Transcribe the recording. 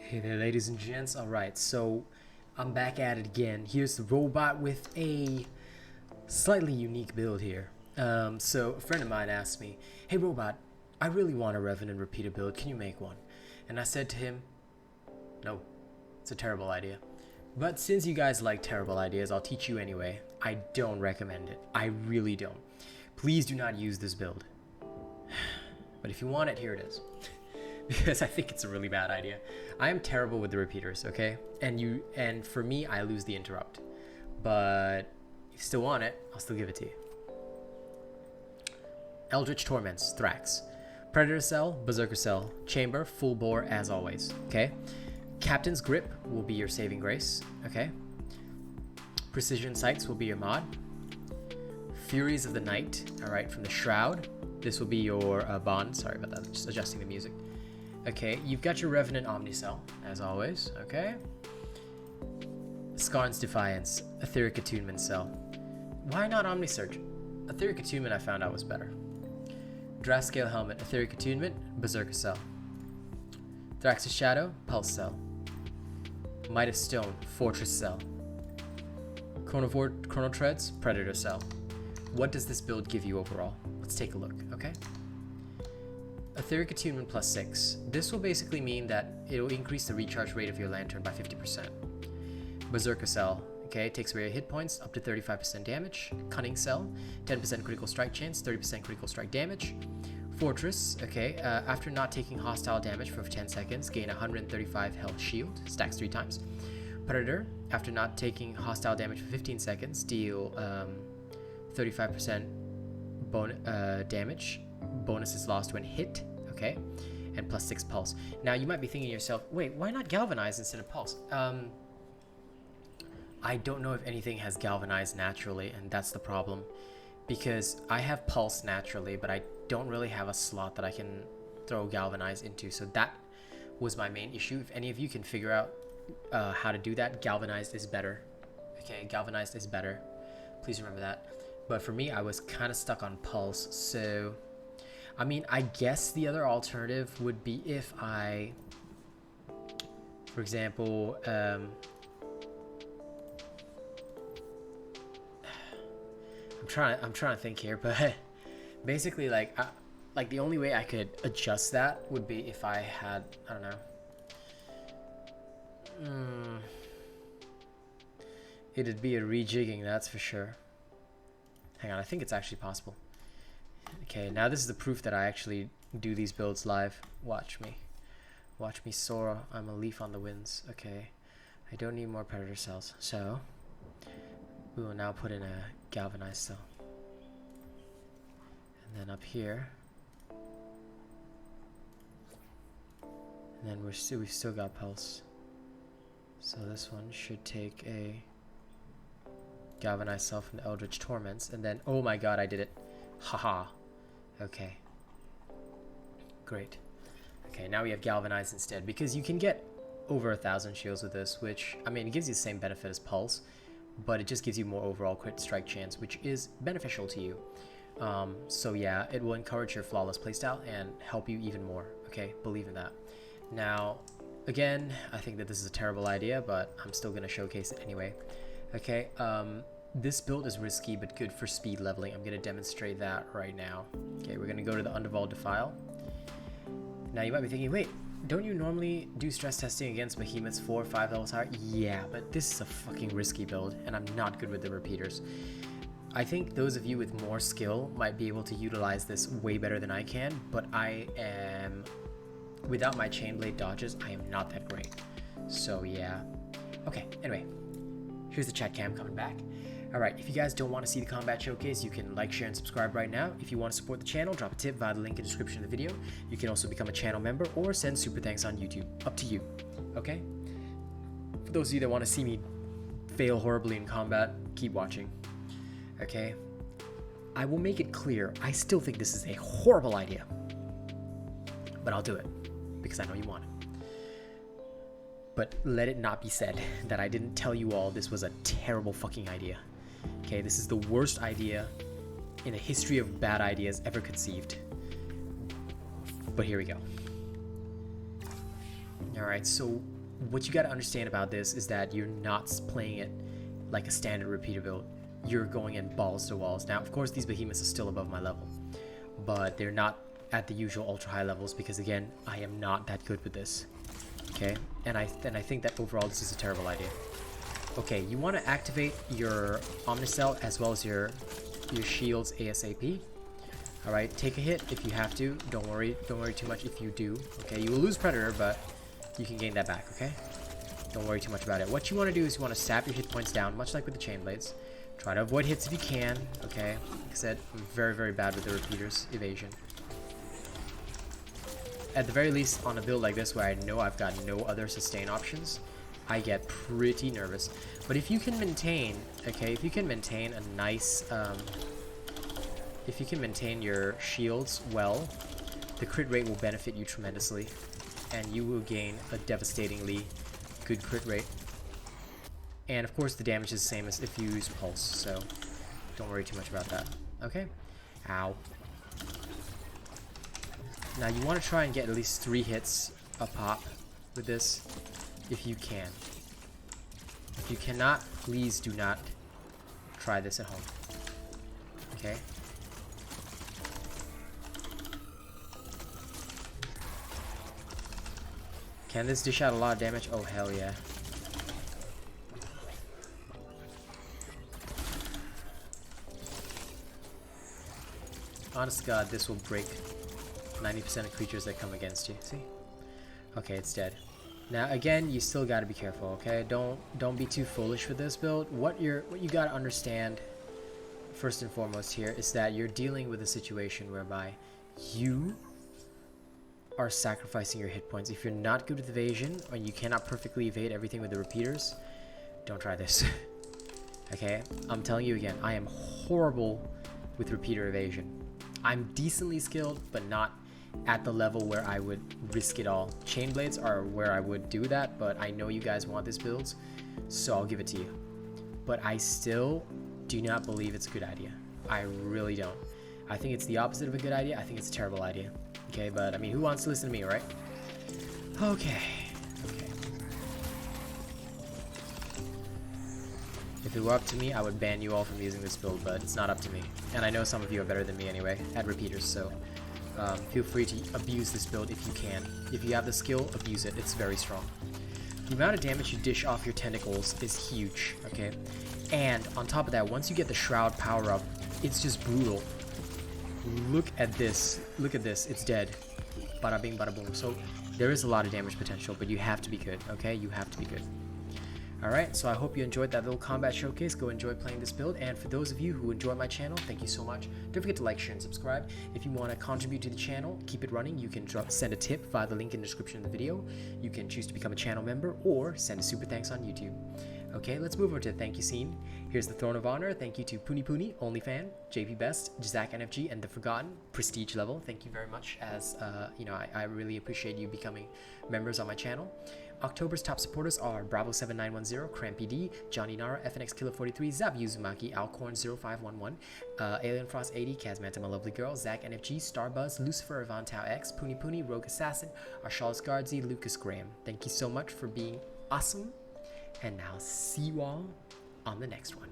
Hey there, ladies and gents. Alright, so I'm back at it again. Here's the robot with a slightly unique build here. So a friend of mine asked me, "Hey robot, I really want a Revenant Repeater Build. Can you make one?" And I said to him, "No, it's a terrible idea. But since you guys like terrible ideas, I'll teach you anyway. I don't recommend it. I really don't. Please do not use this build. But if you want it, here it is." Because I think it's a really bad idea. I am terrible with the repeaters, okay? And for me, I lose the interrupt. But if you still want it, I'll still give it to you. Eldritch Torments, Thrax. Predator Cell, Berserker Cell, Chamber, full bore as always, okay? Captain's Grip will be your saving grace, okay? Precision Sights will be your mod. Furies of the Night, alright, from the Shroud. This will be your bond. Sorry about that, just adjusting the music. Okay, you've got your Revenant Omnicell, as always, okay? Skarn's Defiance, Etheric Attunement Cell. Why not Omnisurge? Etheric Attunement I found out was better. Drascale Helmet, Etheric Attunement, Berserker Cell. Thrax's Shadow, Pulse Cell. Might of Stone, Fortress Cell. Chrono Treads, Predator Cell. What does this build give you overall? Let's take a look, okay? Etheric Attunement plus 6. This will basically mean that it'll increase the recharge rate of your lantern by 50%. Berserker Cell, okay, takes away your hit points up to 35% damage. Cunning Cell, 10% critical strike chance, 30% critical strike damage. Fortress, okay, after not taking hostile damage for 10 seconds, gain 135 health shield, stacks 3 times. Predator, after not taking hostile damage for 15 seconds, deal 35% damage. Bonus is lost when hit, okay, and plus 6 pulse. Now you might be thinking to yourself, wait, why not galvanize instead of pulse? I don't know if anything has galvanized naturally, and that's the problem, because I have pulse naturally, but I don't really have a slot that I can throw galvanize into. So that was my main issue. If any of you can figure out how to do that, galvanized is better. Okay, galvanized is better. Please remember that. But for me, I was kind of stuck on pulse, so I mean, I guess the other alternative would be if I, for example, I'm trying to think here, but basically, like the only way I could adjust that would be if I had, I don't know, it'd be a rejigging, that's for sure. Hang on, I think it's actually possible. Okay, now this is the proof that I actually do these builds live. Watch me. Watch me soar. I'm a leaf on the winds. Okay, I don't need more predator cells, so we will now put in a galvanized cell. And then up here, and then we've still got pulse. So this one should take a galvanized cell from the Eldritch Torments, and then, oh my god, I did it. Haha. Okay. Great. Okay, now we have galvanized instead, because you can get over 1,000 shields with this, which, I mean, it gives you the same benefit as pulse, but it just gives you more overall crit strike chance, which is beneficial to you. So yeah, it will encourage your flawless playstyle and help you even more. Okay, believe in that. Now, again, I think that this is a terrible idea, but I'm still going to showcase it anyway. Okay, this build is risky but good for speed leveling. I'm going to demonstrate that right now. Okay, we're going to go to the Underworld Defile. Now you might be thinking, wait, don't you normally do stress testing against behemoths 4 or 5 levels higher? Yeah, but this is a fucking risky build, and I'm not good with the repeaters. I think those of you with more skill might be able to utilize this way better than I can, but I am, without my chain blade dodges, I am not that great. So yeah. Okay, anyway, here's the chat cam coming back. Alright, if you guys don't want to see the combat showcase, you can like, share, and subscribe right now. If you want to support the channel, drop a tip via the link in the description of the video. You can also become a channel member or send super thanks on YouTube. Up to you, okay? For those of you that want to see me fail horribly in combat, keep watching, okay? I will make it clear, I still think this is a horrible idea. But I'll do it, because I know you want it. But let it not be said that I didn't tell you all this was a terrible fucking idea. Okay, this is the worst idea in the history of bad ideas ever conceived. But here we go. Alright, so what you got to understand about this is that you're not playing it like a standard repeater build. You're going in balls to walls. Now, of course, these behemoths are still above my level, but they're not at the usual ultra high levels because, again, I am not that good with this. Okay, and I think that overall this is a terrible idea. Okay, you want to activate your Omnicell as well as your shields ASAP. All right, take a hit if you have to. Don't worry too much if you do. Okay, you will lose Predator, but you can gain that back. Okay, don't worry too much about it. What you want to do is you want to sap your hit points down, much like with the chain blades. Try to avoid hits if you can. Okay, like I said, I'm very, very bad with the repeaters evasion. At the very least, on a build like this where I know I've got no other sustain options, I get pretty nervous. But if you can maintain, okay, if you can maintain a nice, if you can maintain your shields well, the crit rate will benefit you tremendously, and you will gain a devastatingly good crit rate. And of course, the damage is the same as if you use Pulse, so don't worry too much about that. Okay? Ow. Now you want to try and get at least 3 hits a pop with this, if you can. If you cannot, please do not try this at home. Okay? Can this dish out a lot of damage? Oh, hell yeah. Honest to God, this will break 90% of creatures that come against you. See? Okay, it's dead. Now again, you still gotta be careful, okay? Don't be too foolish with this build. What you gotta understand first and foremost here is that you're dealing with a situation whereby you are sacrificing your hit points. If you're not good with evasion, or you cannot perfectly evade everything with the repeaters, don't try this. Okay? I'm telling you again, I am horrible with repeater evasion. I'm decently skilled, but not at the level where I would risk it all. Chain blades are where I would do that, but I know you guys want this build, so I'll give it to you. But I still do not believe it's a good idea. I really don't. I think it's the opposite of a good idea. I think it's a terrible idea. Okay, but I mean, who wants to listen to me, right? Okay. If it were up to me, I would ban you all from using this build, but it's not up to me. And I know some of you are better than me anyway at repeaters, so feel free to abuse this build if you can. If you have the skill, abuse it. It's very strong. The amount of damage you dish off your tentacles is huge, okay? And on top of that, once you get the Shroud power up, it's just brutal. Look at this. Look at this. It's dead. Bada bing, bada boom. So there is a lot of damage potential, but you have to be good, okay? You have to be good. Alright, so I hope you enjoyed that little combat showcase. Go enjoy playing this build. And for those of you who enjoy my channel, thank you so much. Don't forget to like, share, and subscribe. If you want to contribute to the channel, keep it running, you can send a tip via the link in the description of the video. You can choose to become a channel member or send a super thanks on YouTube. Okay, let's move over to the thank you scene. Here's the Throne of Honor. Thank you to Puni Puni, OnlyFan, JP Best, Zach NFG, and The Forgotten, Prestige level. Thank you very much, as you know, I really appreciate you becoming members on my channel. October's top supporters are Bravo7910, Crampy D, Johnny Nara, FNX Killer 43, Zab Uzumaki, Alcorn 0511, Alien Frost 80, Kazmanta My Lovely Girl, Zach NFG, Starbuzz, Lucifer Ivan Tau X, Puni Puni, Rogue Assassin, Arshal Guardsy, Lucas Graham. Thank you so much for being awesome, and now see you all on the next one.